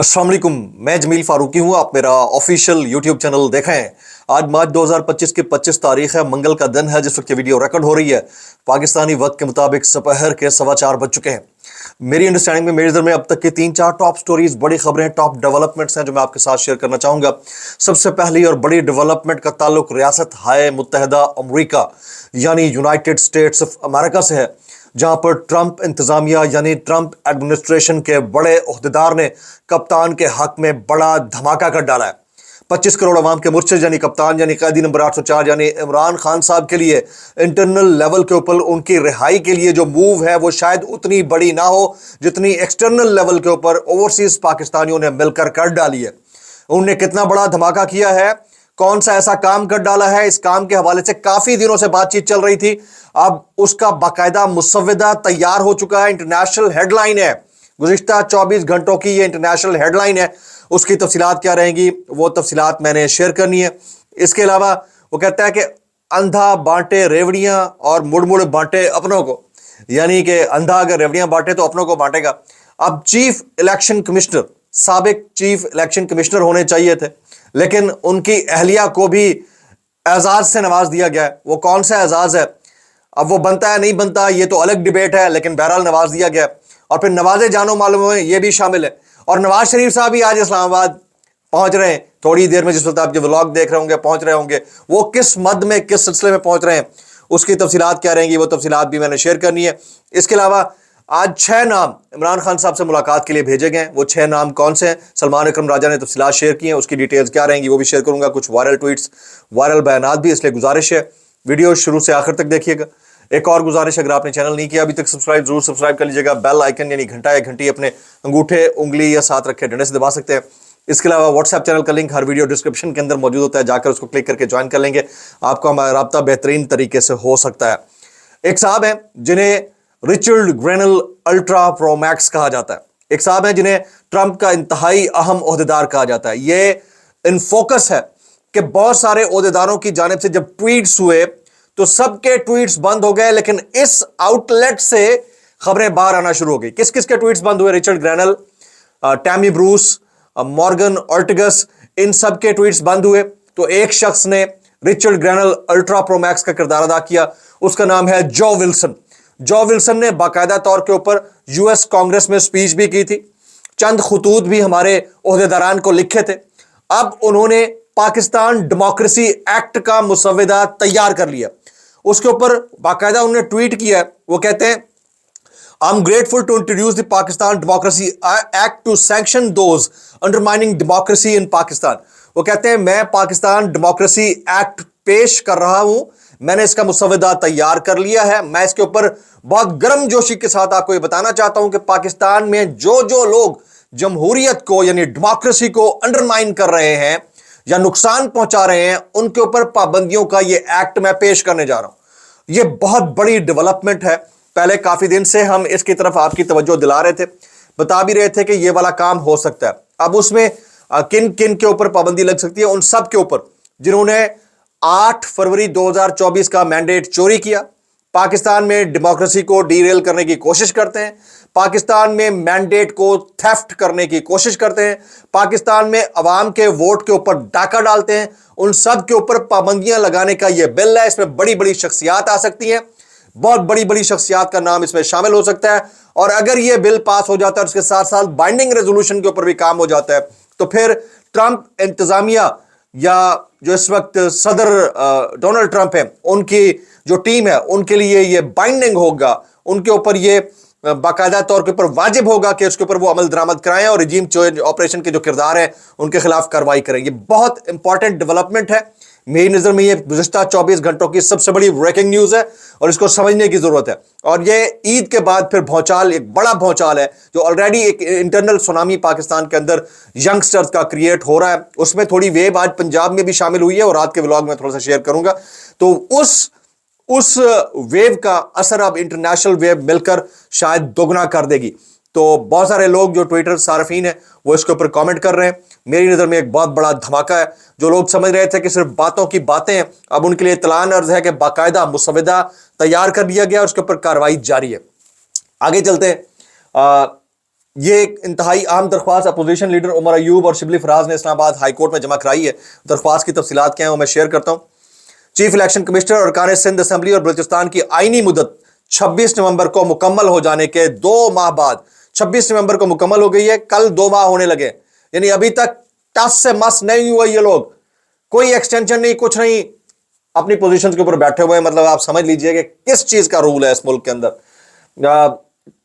अस्सलाम वालेकुम, मैं जमील फारूकी हूँ। आप मेरा ऑफिशियल यूट्यूब चैनल देखें। आज मार्च 2025 की 25 तारीख है, मंगल का दिन है जिस वक्त ये वीडियो रिकॉर्ड हो रही है। पाकिस्तानी वक्त के मुताबिक दोपहर के 4:15 बज चुके हैं। मेरी अंडरस्टैंडिंग में, मेरी नज़र में अब तक की 3-4 टॉप स्टोरीज, बड़ी खबरें, टॉप डेवलपमेंट्स हैं जो मैं आपके साथ शेयर करना चाहूँगा। सबसे पहली और बड़ी डेवलपमेंट का ताल्लुक रियासत हाय मुत्तहदा अमरीका यानी यूनाइटेड स्टेट्स ऑफ अमेरिका से है, जहां पर ट्रंप इंतजामिया यानी ट्रंप एडमिनिस्ट्रेशन के बड़े ओहदेदार ने कप्तान के हक में बड़ा धमाका कर डाला है। 25 करोड़ अवाम के मुर्शिद यानी कप्तान यानी कैदी नंबर 804 यानी इमरान खान साहब के लिए इंटरनल लेवल के ऊपर उनकी रिहाई के लिए जो मूव है वो शायद उतनी बड़ी ना हो जितनी एक्सटर्नल लेवल के ऊपर ओवरसीज पाकिस्तानियों ने मिलकर कर डाली है। उन्होंने कितना बड़ा धमाका किया है, कौन सा ऐसा काम कर डाला है, इस काम के हवाले से काफी दिनों से बातचीत चल रही थी। अब उसका बाकायदा मुसव्वदा तैयार हो चुका है, इंटरनेशनल हेडलाइन है। गुज़िश्ता 24 घंटों की ये इंटरनेशनल हेडलाइन है। उसकी तफसीलात क्या रहेंगी वो तफसीलात मैंने शेयर करनी है। इसके अलावा वो कहता है कि अंधा बांटे रेवड़ियां और मुड़ मुड़ बांटे अपनों को, यानी कि अंधा अगर रेवड़ियां बांटे तो अपनों को बांटेगा। अब चीफ इलेक्शन कमिश्नर, साबिक चीफ इलेक्शन कमिश्नर होने चाहिए थे, लेकिन उनकी अहलिया को भी एजाज से नवाज दिया गया है। वो कौन सा एजाज है, अब वो बनता है नहीं बनता ये तो अलग डिबेट है, लेकिन बहरहाल नवाज दिया गया। और फिर नवाजे जानो मालूम है ये भी शामिल है। और नवाज शरीफ साहब भी आज इस्लामाबाद पहुंच रहे हैं थोड़ी देर में, जिस वक्त आप जो व्लॉग देख रहे होंगे पहुंच रहे होंगे। वो किस मद में, किस सिलसिले में पहुंच रहे हैं, उसकी तफसीलात क्या रहेंगी वो तफसीलात भी मैंने शेयर करनी है। इसके अलावा आज 6 नाम इमरान खान साहब से मुलाकात के लिए भेजे गए। वो 6 नाम कौन से हैं, सलमान अकरम राजा ने तफसीलात शेयर की हैं, उसकी डिटेल्स क्या रहेंगी वो भी शेयर करूंगा। कुछ वायरल ट्वीट्स, वायरल बयानात भी, इसलिए गुजारिश है वीडियो शुरू से आखिर तक देखिएगा। एक और गुजारिश, अगर आपने चैनल नहीं किया अभी तक सब्सक्राइब जरूर सब्सक्राइब कर लीजिएगा। बेल आइकन यानी घंटा या घंटी अपने अंगूठे, उंगली या साथ रखे डंडे से दबा सकते हैं। इसके अलावा व्हाट्सएप चैनल का लिंक हर वीडियो डिस्क्रिप्शन के अंदर मौजूद होता है, जाकर उसको क्लिक करके ज्वाइन कर लेंगे, आपका हमारा राब्ता बेहतरीन तरीके से हो सकता है। एक साहब हैं जिन्हें Richard Grenell ultra pro max कहा जाता है। एक साहब हैं जिन्हें ट्रंप का इंतहाई अहम ओहदेदार कहा जाता है। ये इन फोकस है कि बहुत सारे ओहदेदारों की जानिब से जब ट्वीट्स हुए तो सबके ट्वीट्स बंद हो गए, लेकिन इस आउटलेट से खबरें बाहर आना शुरू हो गई। किस किस के ट्वीट्स बंद हुए? Richard Grenell, Tammy Bruce, Morgan Ortagus, इन सब के ट्वीट्स बंद हुए। तो एक शख्स ने Richard Grenell ultra pro max का किरदार अदा किया, उसका नाम है जो विल्सन। जो विल्सन ने बाकायदा तौर के ऊपर यूएस कांग्रेस में स्पीच भी की थी, चंद खुतूत भी हमारे ओहदेदारान को लिखे थे। अब उन्होंने पाकिस्तान डेमोक्रेसी एक्ट का मुसव्वदा तैयार कर लिया, उसके ऊपर बाकायदा उन्होंने ट्वीट किया है। वो कहते हैं I am grateful to introduce the Pakistan democracy act to sanction those undermining democracy in Pakistan. वो कहते हैं मैं पाकिस्तान डेमोक्रेसी एक्ट पेश कर रहा हूं, मैंने इसका मुसव्वदा तैयार कर लिया है। मैं इसके ऊपर बहुत गर्म जोशी के साथ आपको ये बताना चाहता हूं कि पाकिस्तान में जो जो लोग जमहूरियत को यानी डेमोक्रेसी को अंडरमाइन कर रहे हैं या नुकसान पहुंचा रहे हैं, उनके ऊपर पाबंदियों का ये एक्ट मैं पेश करने जा रहा हूं। ये बहुत बड़ी डेवलपमेंट है। पहले काफी दिन से हम इसकी तरफ आपकी तवज्जो दिला रहे थे, बता भी रहे थे कि ये वाला काम हो सकता है। अब उसमें किन किन के ऊपर पाबंदी लग सकती है? उन सब के ऊपर जिन्होंने 8 फरवरी 2024 का मैंडेट चोरी किया, पाकिस्तान में डेमोक्रेसी को डीरेल करने की कोशिश करते हैं, पाकिस्तान में मैंडेट को थेफ्ट करने की कोशिश करते हैं, पाकिस्तान में अवाम के वोट के ऊपर डाका डालते हैं, उन सब के ऊपर पाबंदियां लगाने का यह बिल है। इसमें बड़ी बड़ी शख्सियात आ सकती हैं, बहुत बड़ी बड़ी शख्सियात का नाम इसमें शामिल हो सकता है। और अगर यह बिल पास हो जाता है, उसके साथ साथ बाइंडिंग रेजोल्यूशन के ऊपर भी काम हो जाता है, तो फिर ट्रंप इंतजामिया या जो इस वक्त सदर डोनाल्ड ट्रंप है, उनकी जो टीम है, उनके लिए ये बाइंडिंग होगा, उनके ऊपर ये बाकायदा तौर के ऊपर वाजिब होगा कि उसके ऊपर वो अमल दरामद कराएं और रिजीम चेंज ऑपरेशन के जो किरदार हैं उनके खिलाफ कार्रवाई करें। ये बहुत इंपॉर्टेंट डेवलपमेंट है। मेरी नज़र में ये गुज़िश्ता 24 घंटों की सबसे बड़ी ब्रेकिंग न्यूज़ है और इसको समझने की ज़रूरत है। और ये ईद के बाद फिर भौचाल, एक बड़ा भौचाल है जो ऑलरेडी एक इंटरनल सुनामी पाकिस्तान के अंदर यंगस्टर्स का क्रिएट हो रहा है। उसमें थोड़ी वेव आज पंजाब में भी शामिल हुई है और रात के व्लॉग में थोड़ा सा शेयर करूंगा। तो उस वेव का असर अब इंटरनेशनल वेव मिलकर शायद दोगुना कर देगी। तो बहुत सारे लोग जो ट्विटर सार्फिन है वो इसके ऊपर कमेंट कर रहे हैं। मेरी नज़र में एक बहुत बड़ा धमाका है। जो लोग समझ रहे थे कि सिर्फ बातों की बातें हैं, अब उनके लिए इत्तलान अर्ज है कि बाकायदा मुसव्वदा तैयार कर दिया गया और उसके ऊपर कार्रवाई जारी है। आगे चलते हैं। یہ ایک انتہائی اہم درخواست اپوزیشن لیڈر عمر ایوب اور شبلی فراز نے اسلام آباد ہائی کورٹ میں جمع کرائی ہے. درخواست کی تفصیلات کیا ہیں وہ میں شیئر کرتا ہوں. چیف الیکشن کمشنر اور ارکان سندھ اسمبلی اور بلوچستان کی آئینی مدت 26 نومبر کو مکمل ہو جانے کے 2 ماہ بعد 26 نومبر کو مکمل ہو گئی ہے. کل 2 ماہ ہونے لگے, یعنی ابھی تک ٹس سے مس نہیں ہوا. یہ لوگ کوئی ایکسٹینشن نہیں, کچھ نہیں, اپنی پوزیشنز کے اوپر بیٹھے ہوئے ہیں. مطلب آپ سمجھ لیجئے کہ کس چیز کا رول ہے اس ملک کے اندر.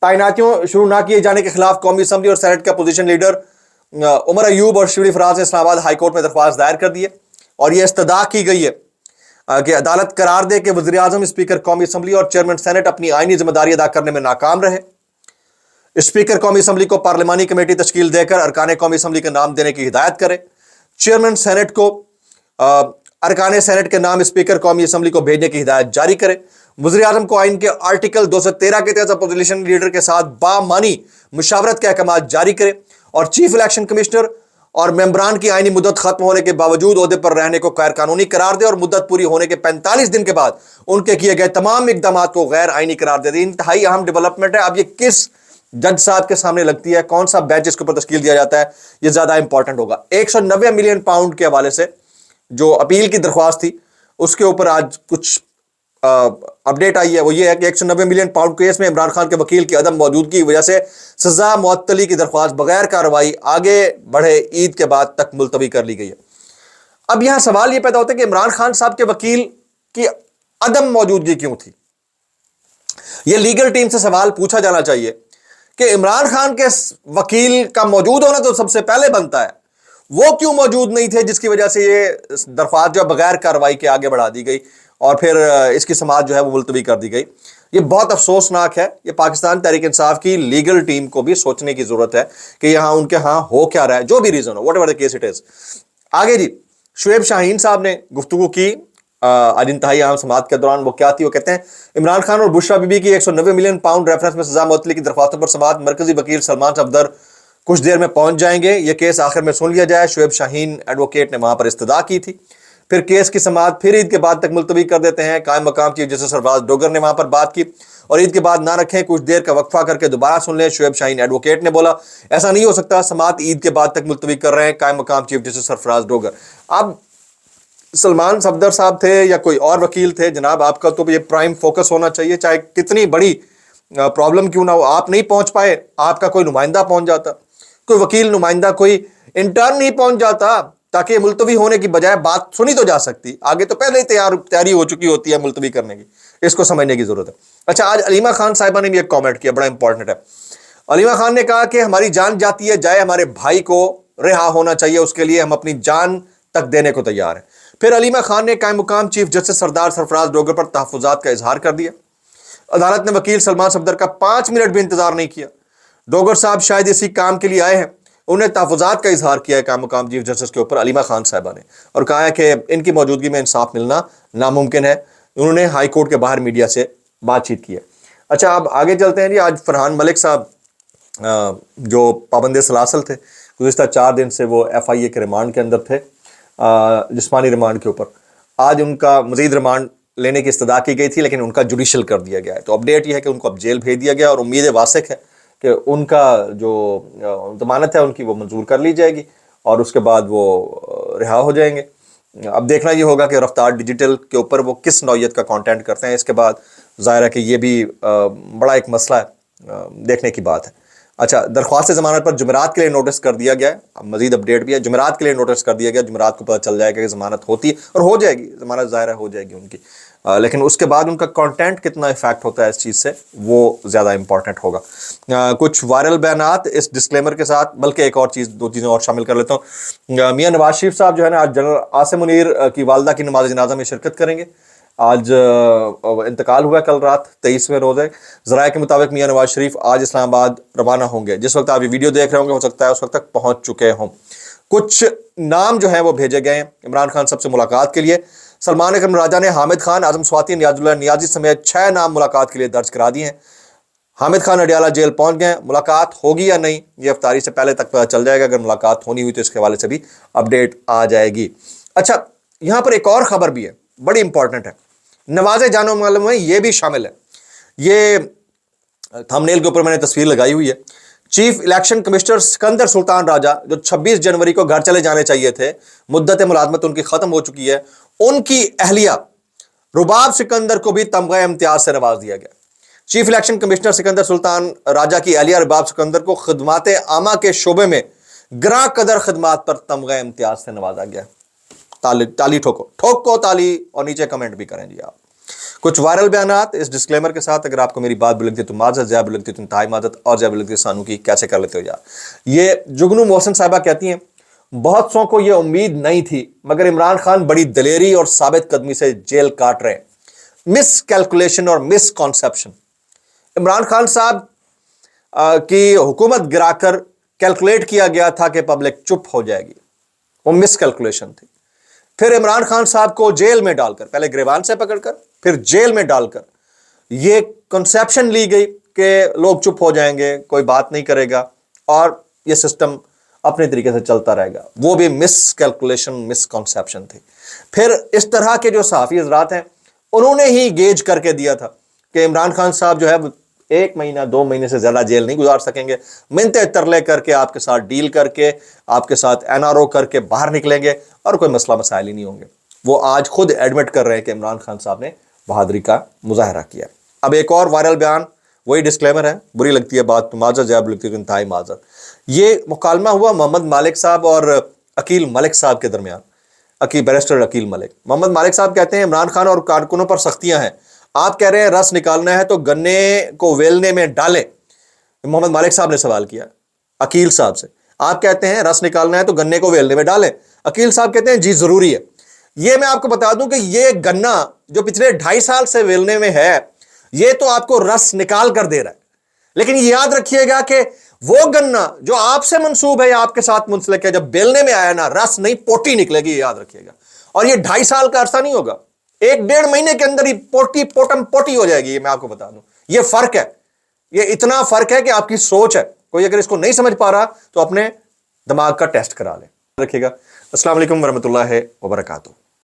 تعیناتیوں شروع نہ کیے جانے کے خلاف قومی اسمبلی اور سینٹ کے اپوزیشن لیڈر عمر ایوب اور شبلی فراز نے اسلام آباد ہائی کورٹ میں درخواست دائر کر دی ہے, اور یہ استدعا کی گئی ہے کہ عدالت قرار دے کہ وزیر اعظم, اسپیکر قومی اسمبلی اور چیئرمین سینٹ اپنی آئینی ذمہ داری ادا کرنے میں ناکام رہے. اسپیکر قومی اسمبلی کو پارلیمانی کمیٹی تشکیل دے کر ارکان قومی اسمبلی کے نام دینے کی ہدایت کرے. چیئرمین سینٹ کو ارکان سینٹ کے نام اسپیکر قومی اسمبلی کو بھیجنے کی ہدایت جاری کرے. وزیر اعظم کو آئین کے آرٹیکل 213 کے تحت اپوزیشن لیڈر کے ساتھ بامانی مشاورت کے احکامات جاری کرے, اور چیف الیکشن کمشنر اور ممبران کی آئینی مدت ختم ہونے کے باوجود عہدے پر رہنے کو غیر قانونی قرار دے, اور مدت پوری ہونے کے 45 دن کے بعد ان کے کیے گئے تمام اقدامات کو غیر آئینی قرار دے. انتہائی اہم ڈیولپمنٹ ہے. اب یہ کس جج صاحب کے سامنے لگتی ہے, کون سا بینچ اس کے اوپر تشکیل دیا جاتا ہے, یہ زیادہ امپورٹنٹ ہوگا. 190 ملین پاؤنڈ کے حوالے سے جو اپیل کی درخواست تھی اس کے اوپر آج کچھ اپڈیٹ آئی ہے. وہ یہ ہے کہ 190 ملین پاؤنڈ کیس میں عمران خان کے وکیل کی عدم موجودگی کی وجہ سے سزا معطلی کی درخواست بغیر کارروائی آگے بڑھے عید کے بعد تک ملتوی کر لی گئی ہے. اب یہاں سوال یہ پیدا ہوتا ہے کہ عمران خان صاحب کے وکیل کی عدم موجودگی کیوں تھی. یہ لیگل ٹیم سے سوال پوچھا جانا چاہیے کہ عمران خان کے وکیل کا موجود ہونا تو سب سے پہلے بنتا ہے, وہ کیوں موجود نہیں تھے جس کی وجہ سے یہ درخواست جو بغیر کارروائی کے آگے بڑھا دی گئی اور پھر اس کی سماعت جو ہے وہ ملتوی کر دی گئی. یہ بہت افسوسناک ہے. یہ پاکستان تحریک انصاف کی لیگل ٹیم کو بھی سوچنے کی ضرورت ہے کہ یہاں ان کے ہاں ہو کیا رہا ہے, جو بھی reason who, what ever the case it is. آگے جی, شعیب شاہین صاحب نے گفتگو کی آج انتہائی اہم سماعت کے دوران. وہ کیا تھی؟ وہ کہتے ہیں عمران خان اور بشرا بی بی کی 190 ملین پاؤنڈ ریفرنس میں سزا معطلی کی درخواستوں پر سماعت مرکزی وکیل سلمان صفدر کچھ دیر میں پہنچ جائیں گے. یہ کیس آخر میں سن لیا جائے. شعیب شاہین ایڈوکیٹ نے وہاں پر استدعا کی تھی. پھر کیس کی سماعت پھر عید کے بعد تک ملتوی کر دیتے ہیں. قائم مقام چیف جسٹس سرفراز ڈوگر نے وہاں پر بات کی اور عید کے بعد نہ رکھیں, کچھ دیر کا وقفہ کر کے دوبارہ سن لیں. شعیب شاہین ایڈوکیٹ نے بولا ایسا نہیں ہو سکتا, سماعت عید کے بعد تک ملتوی کر رہے ہیں قائم مقام چیف جسٹس سرفراز ڈوگر. اب سلمان صفدر صاحب تھے یا کوئی اور وکیل تھے, جناب آپ کا تو یہ پرائم فوکس ہونا چاہیے, چاہے کتنی بڑی پرابلم کیوں نہ ہو. آپ نہیں پہنچ پائے, آپ کا کوئی نمائندہ پہنچ جاتا, کوئی وکیل نمائندہ, کوئی انٹرن نہیں پہنچ جاتا, تاکہ ملتوی ہونے کی بجائے بات سنی تو جا سکتی. آگے تو پہلے ہی تیاری ہو چکی ہوتی ہے ملتوی کرنے کی. اس کو سمجھنے کی ضرورت ہے. اچھا, آج علیمہ خان صاحبہ نے بھی ایک کامنٹ کیا, بڑا امپورٹنٹ ہے. علیمہ خان نے کہا کہ ہماری جان جاتی ہے جائے, ہمارے بھائی کو رہا ہونا چاہیے, اس کے لیے ہم اپنی جان تک دینے کو تیار ہیں. پھر علیمہ خان نے قائم مقام چیف جسٹس سردار سرفراز ڈوگر پر تحفظات کا اظہار کر دیا. عدالت نے وکیل سلمان صفدر کا 5 منٹ بھی انتظار نہیں کیا. ڈوگر صاحب شاید اسی کام کے لیے آئے ہیں. انہیں تحفظات کا اظہار کیا ہے قائم مقام چیف جسٹس کے اوپر علیمہ خان صاحبہ نے, اور کہا ہے کہ ان کی موجودگی میں انصاف ملنا ناممکن ہے. انہوں نے ہائی کورٹ کے باہر میڈیا سے بات چیت کی ہے. اچھا, اب آگے چلتے ہیں جی. آج فرحان ملک صاحب جو پابند سلاسل تھے, گزشتہ 4 دن سے وہ FIA کے ریمانڈ کے اندر تھے, جسمانی ریمانڈ کے اوپر. آج ان کا مزید ریمانڈ لینے کی استدعا کی گئی تھی, لیکن ان کا جوڈیشل کر دیا گیا ہے. تو اپڈیٹ یہ ہے کہ ان کو اب جیل بھیج دیا گیا, اور امید واسق ہے کہ ان کا جو ضمانت ہے ان کی وہ منظور کر لی جائے گی, اور اس کے بعد وہ رہا ہو جائیں گے. اب دیکھنا یہ ہوگا کہ رفتار ڈیجیٹل کے اوپر وہ کس نوعیت کا کانٹینٹ کرتے ہیں. اس کے بعد ظاہر ہے کہ یہ بھی بڑا ایک مسئلہ ہے, دیکھنے کی بات ہے. اچھا, درخواست ضمانت پر جمعرات کے لیے نوٹس کر دیا گیا ہے. اب مزید اپڈیٹ بھی ہے, جمعرات کے لیے نوٹس کر دیا گیا. جمعرات کو پتہ چل جائے گا کہ ضمانت ہوتی ہے, اور ہو جائے گی ضمانت, ظاہر ہے ہو جائے گی ان کی. لیکن اس کے بعد ان کا کانٹینٹ کتنا افیکٹ ہوتا ہے اس چیز سے, وہ زیادہ امپورٹنٹ ہوگا. کچھ وائرل بیانات اس ڈسکلیمر کے ساتھ, بلکہ ایک اور چیز, 2 چیزیں اور شامل کر لیتا ہوں. میاں نواز شریف صاحب جو ہے نا, آج جنرل عاصم منیر کی والدہ کی نماز جنازہ میں شرکت کریں گے. آج انتقال ہوا ہے کل رات 23ویں روزے. ذرائع کے مطابق میاں نواز شریف آج اسلام آباد روانہ ہوں گے. جس وقت آپ یہ ویڈیو دیکھ رہے ہوں گے ہو سکتا ہے اس وقت تک پہنچ چکے ہوں. کچھ نام جو ہیں وہ بھیجے گئے ہیں عمران خان صاحب سے ملاقات کے لیے. سلمان اکرم راجہ نے حامد خان, اعظم سواتی, نیاز اللہ نیازی سمیت 6 نام ملاقات کے لیے درج کرا دیے ہیں. حامد خان اڈیالہ جیل پہنچ گئے. ملاقات ہوگی یا نہیں یہ افطاری سے پہلے تک پتہ چل جائے گا. اگر ملاقات ہونی ہوئی تو اس کے حوالے سے بھی اپڈیٹ آ جائے گی. اچھا, یہاں پر ایک اور خبر بھی ہے, بڑی امپورٹنٹ ہے. نواز جان و معلوم میں یہ بھی شامل ہے. یہ تھمبنیل کے اوپر میں نے تصویر لگائی ہوئی ہے chief election commissioner Sikandar Sultan Raja, जो 26 जनवरी को घर चले जाने चाहिए थे, मुद्दत मुलाजमत उनकी खत्म हो चुकी है, उनकी अहलिया रुबाब सिकंदर को भी तमगा इम्तियाज से नवाज दिया गया। Chief election commissioner Sikandar Sultan Raja की अहलिया रुबाब सिकंदर को खिदमात आमा के शोबे में ग्रां कदर खिदमात पर तमगा इम्तियाज से नवाजा गया। ताली ठोको, ठोको ताली, और नीचे कमेंट भी करें जी आप। कुछ वायरल बयानात इस डिस्क्लेमर के साथ, अगर आपको मेरी बात बुरी लगती है तो माजत, ज़्यादा बुरी लगती है तो इंतहाई माजत, और ज़्यादा बुरी लगती है सानू की, कैसे कर लेते हो यार। ये जुगनू मोहसिन साहिबा कहती हैं, बहुत सौ को ये उम्मीद नहीं थी मगर इमरान खान बड़ी दलेरी और साबित कदमी से जेल काट रहे। मिस कैलकुलेशन और मिस कॉन्सेप्शन। इमरान खान साहब की हुकूमत गिराकर कैलकुलेट किया गया था कि पब्लिक चुप हो जाएगी, वो मिस कैलकुलेशन थी। फिर इमरान खान साहब को जेल में डालकर, पहले गिरबान से पकड़कर फिर जेल में डालकर ये कंसेप्शन ली गई कि लोग चुप हो जाएंगे, कोई बात नहीं करेगा और ये सिस्टम अपने तरीके से चलता रहेगा। वो भी मिस कैलकुलेशन, मिस कॉन्सेप्शन थी। फिर इस तरह के जो सहाफ़ी हज़रात हैं उन्होंने ही गेज करके दिया था कि इमरान खान साहब जो है 1 महीना 2 महीने से ज़्यादा जेल नहीं गुजार सकेंगे, मिन्नते तरले करके आपके साथ डील करके, आपके साथ NRO करके बाहर निकलेंगे और कोई मसला मसाइल ही नहीं होंगे। वो आज खुद एडमिट कर रहे हैं कि इमरान खान साहब ने बहादुरी का मुजाहरा किया। अब एक और वायरल बयान, वही डिस्क्लेमर है, बुरी लगती है बात तो माजर, ज़्यादा बुरी लगती है तो इंतहाई माजर। ये मुकालमा हुआ मोहम्मद मालिक साहब और अकील मलिक साहब के दरमियान। बैरिस्टर अकील मलिक। मोहम्मद मालिक साहब कहते हैं इमरान खान और कारकुनों पर सख्तियां हैं, आप कह रहे हैं रस निकालना है तो गन्ने को वेलने में डालें। मोहम्मद मालिक साहब ने सवाल किया अकील साहब से, आप कहते हैं रस निकालना है तो गन्ने को वेलने में डालें। अकील साहब कहते हैं जी जरूरी है। ये मैं आपको बता दूं कि ये गन्ना जो पिछले 2.5 साल से वेलने में है, ये तो आपको रस निकाल कर दे रहा है, लेकिन याद रखिएगा कि वो गन्ना जो आपसे मंसूब है, आपके साथ मुंसलिक है, जब बेलने में आया ना, रस नहीं पोटी निकलेगी, याद रखिएगा। और ये 2.5 साल का अरसा नहीं होगा, 1-1.5 महीने के अंदर ही पोटी हो जाएगी। ये मैं आपको बता दूं, ये फर्क है, ये इतना फर्क है कि आपकी सोच है। कोई अगर इसको नहीं समझ पा रहा तो अपने दिमाग का टेस्ट करा ले। रखिएगा। अस्सलाम वालेकुम वरहमतुल्लाहि वबरकातुहू।